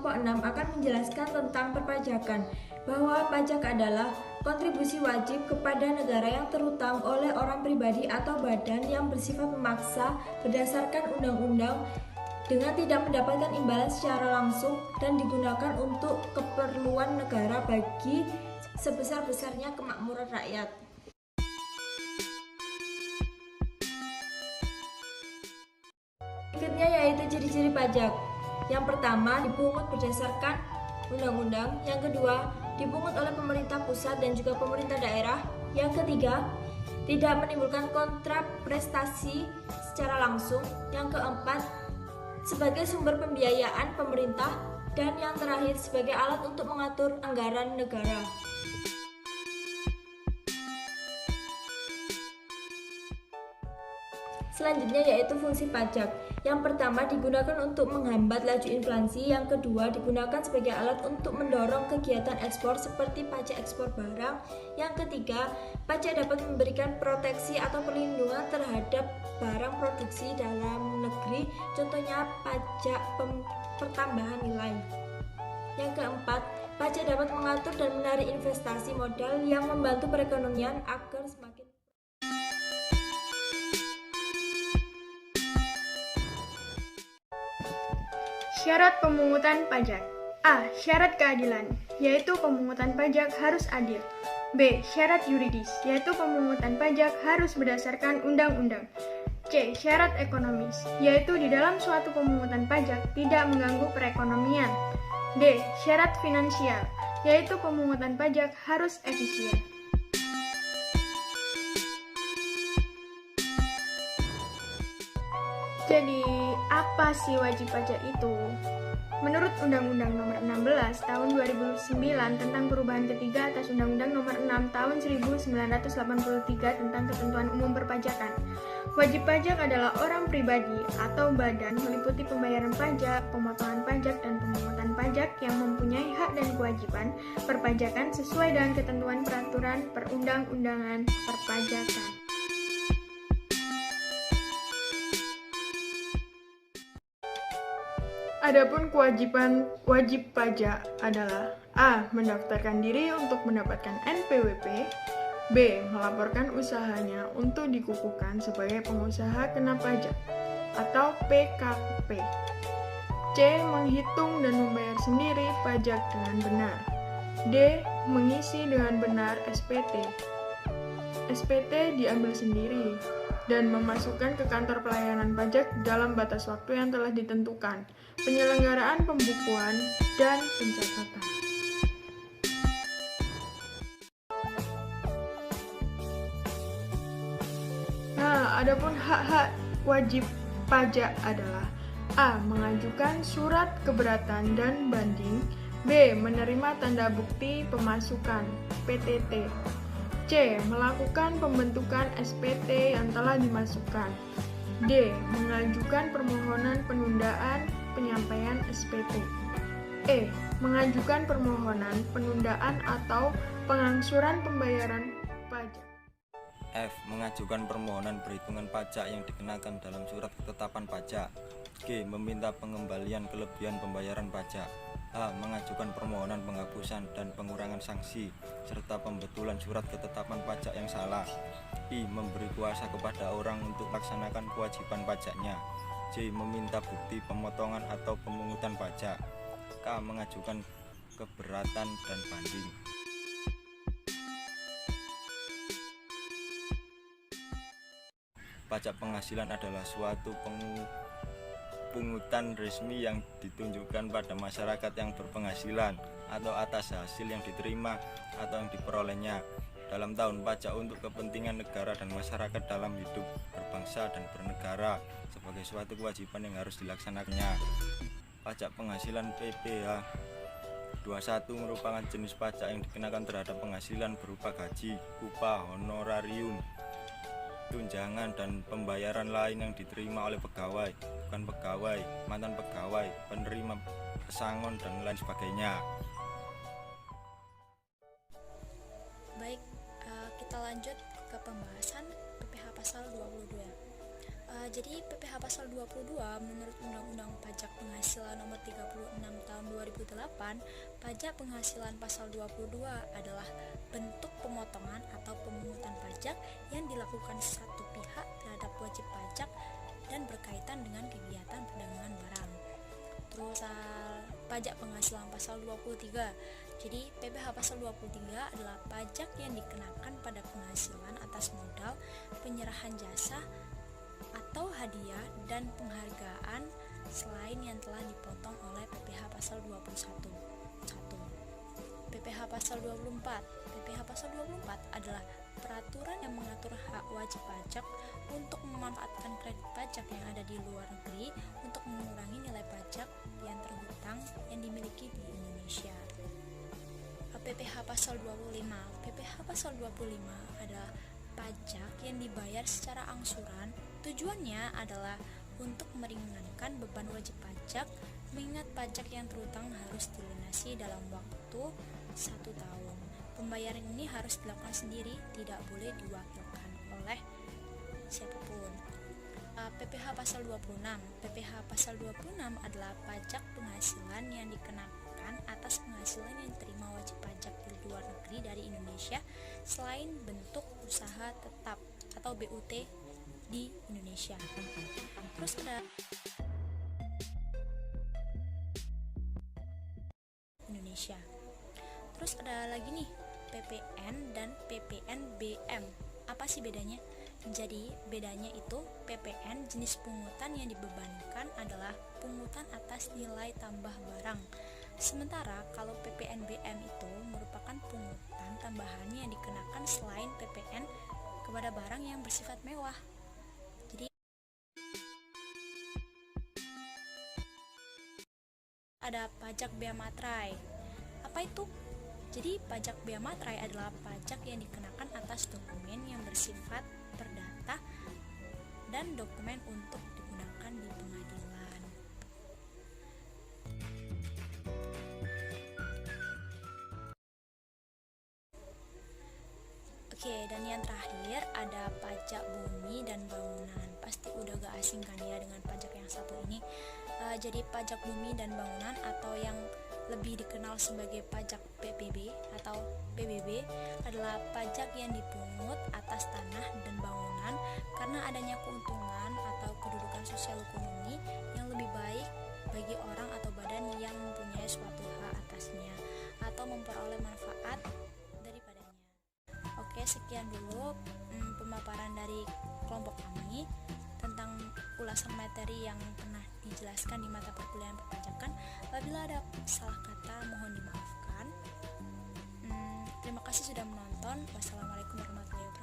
kelompok 6 akan menjelaskan tentang perpajakan, bahwa pajak adalah kontribusi wajib kepada negara yang terutang oleh orang pribadi atau badan yang bersifat memaksa berdasarkan undang-undang dengan tidak mendapatkan imbalan secara langsung dan digunakan untuk keperluan negara bagi sebesar-besarnya kemakmuran rakyat. Berikutnya yaitu ciri-ciri pajak. Yang pertama, dipungut berdasarkan undang-undang. Yang kedua, dipungut oleh pemerintah pusat dan juga pemerintah daerah. Yang ketiga, tidak menimbulkan kontraprestasi secara langsung. Yang keempat, sebagai sumber pembiayaan pemerintah. Dan yang terakhir, sebagai alat untuk mengatur anggaran negara. Selanjutnya yaitu fungsi pajak. Yang pertama digunakan untuk menghambat laju inflasi, yang kedua digunakan sebagai alat untuk mendorong kegiatan ekspor seperti pajak ekspor barang, yang ketiga pajak dapat memberikan proteksi atau perlindungan terhadap barang produksi dalam negeri, contohnya pajak pertambahan nilai. Yang keempat, pajak dapat mengatur dan menarik investasi modal yang membantu perekonomian agar semakin. Syarat pemungutan pajak. A. Syarat keadilan, yaitu pemungutan pajak harus adil. B. Syarat yuridis, yaitu pemungutan pajak harus berdasarkan undang-undang. C. Syarat ekonomis, yaitu di dalam suatu pemungutan pajak tidak mengganggu perekonomian. D. Syarat finansial, yaitu pemungutan pajak harus efisien. Jadi, apa sih wajib pajak itu? Menurut Undang-Undang Nomor 16 Tahun 2009 tentang perubahan ketiga atas Undang-Undang Nomor 6 Tahun 1983 tentang ketentuan umum perpajakan, wajib pajak adalah orang pribadi atau badan meliputi pembayaran pajak, pemotongan pajak, dan pemungutan pajak yang mempunyai hak dan kewajiban perpajakan sesuai dengan ketentuan peraturan perundang-undangan perpajakan. Adapun kewajiban wajib pajak adalah A. Mendaftarkan diri untuk mendapatkan NPWP. B. Melaporkan usahanya untuk dikukuhkan sebagai pengusaha kena pajak atau PKP. C. Menghitung dan membayar sendiri pajak dengan benar. D. Mengisi dengan benar SPT. SPT diambil sendiri dan memasukkan ke kantor pelayanan pajak dalam batas waktu yang telah ditentukan, penyelenggaraan pembukuan, dan pencatatan. Nah, adapun hak-hak wajib pajak adalah A. Mengajukan surat keberatan dan banding. B. Menerima tanda bukti pemasukan PTT. C. Melakukan pembentukan SPT yang telah dimasukkan. D. Mengajukan permohonan penundaan penyampaian SPT. E. Mengajukan permohonan penundaan atau pengangsuran pembayaran pajak. F. Mengajukan permohonan perhitungan pajak yang dikenakan dalam surat ketetapan pajak. G. Meminta pengembalian kelebihan pembayaran pajak. H. Mengajukan permohonan penghapusan dan pengurangan sanksi serta pembetulan surat ketetapan pajak yang salah. I. Memberi kuasa kepada orang untuk melaksanakan kewajiban pajaknya. J. Meminta bukti pemotongan atau pemungutan pajak. K. Mengajukan keberatan dan banding. Pajak penghasilan adalah suatu pungutan resmi yang ditunjukkan pada masyarakat yang berpenghasilan atau atas hasil yang diterima atau yang diperolehnya dalam tahun pajak untuk kepentingan negara dan masyarakat dalam hidup berbangsa dan bernegara sebagai suatu kewajiban yang harus dilaksanakannya. Pajak penghasilan PPh 21 merupakan jenis pajak yang dikenakan terhadap penghasilan berupa gaji, upah, honorarium, tunjangan, dan pembayaran lain yang diterima oleh pegawai, bukan pegawai, mantan pegawai, penerima pesangon, dan lain sebagainya. Baik, kita lanjut ke pembahasan PPh pasal 22. Jadi PPh pasal 22 menurut Undang-Undang Pajak Penghasilan Nomor 36 Tahun 2008, pajak penghasilan pasal 22 adalah bentuk pemotongan atau pemungutan pajak yang dilakukan satu pihak terhadap wajib pajak dan berkaitan dengan kegiatan perdagangan barang. Terus pajak penghasilan pasal 23. Jadi PPh pasal 23 adalah pajak yang dikenakan pada penghasilan atas modal, penyerahan jasa atau hadiah dan penghargaan selain yang telah dipotong oleh PPh pasal 21. 1. PPh pasal 24. PPh pasal 24 adalah peraturan yang mengatur hak wajib pajak untuk memanfaatkan kredit pajak yang ada di luar negeri untuk mengurangi nilai pajak yang terhutang yang dimiliki di Indonesia. PPh pasal 25. PPh pasal 25 adalah pajak yang dibayar secara angsuran. Tujuannya adalah untuk meringankan beban wajib pajak, mengingat pajak yang terhutang harus dilunasi dalam waktu 1 tahun. Pembayaran ini harus dilakukan sendiri, tidak boleh diwakilkan oleh siapapun. PPh pasal 26. PPh pasal 26 adalah pajak penghasilan yang dikenakan atas penghasilan yang diterima wajib pajak di luar negeri dari Indonesia selain bentuk usaha tetap atau BUT di Indonesia. Terus ada Indonesia. Terus ada lagi nih PPN dan PPNBM. Apa sih bedanya? Jadi bedanya itu PPN jenis pungutan yang dibebankan adalah pungutan atas nilai tambah barang. Sementara kalau PPNBM itu merupakan pungutan tambahan yang dikenakan selain PPN kepada barang yang bersifat mewah. Jadi ada pajak bea materai. Apa itu? Jadi pajak bea materai adalah pajak yang dikenakan atas dokumen yang bersifat perdata dan dokumen untuk digunakan di pengadilan. Oke, dan yang terakhir ada pajak bumi dan bangunan. Pasti udah gak asing kan ya dengan pajak yang satu ini. Jadi pajak bumi dan bangunan atau yang lebih dikenal sebagai pajak PBB atau PBB adalah pajak yang dipungut atas tanah dan bangunan karena adanya keuntungan atau kedudukan sosial ekonomi yang lebih baik bagi orang atau badan yang mempunyai suatu hak atasnya atau memperoleh manfaat daripadanya. Oke, sekian dulu pemaparan dari kelompok kami tentang ulasan materi yang pernah dijelaskan di mata perkuliahan perpajakan. Apabila ada salah kata mohon dimaafkan. Terima kasih sudah menonton. Wassalamualaikum warahmatullahi wabarakatuh.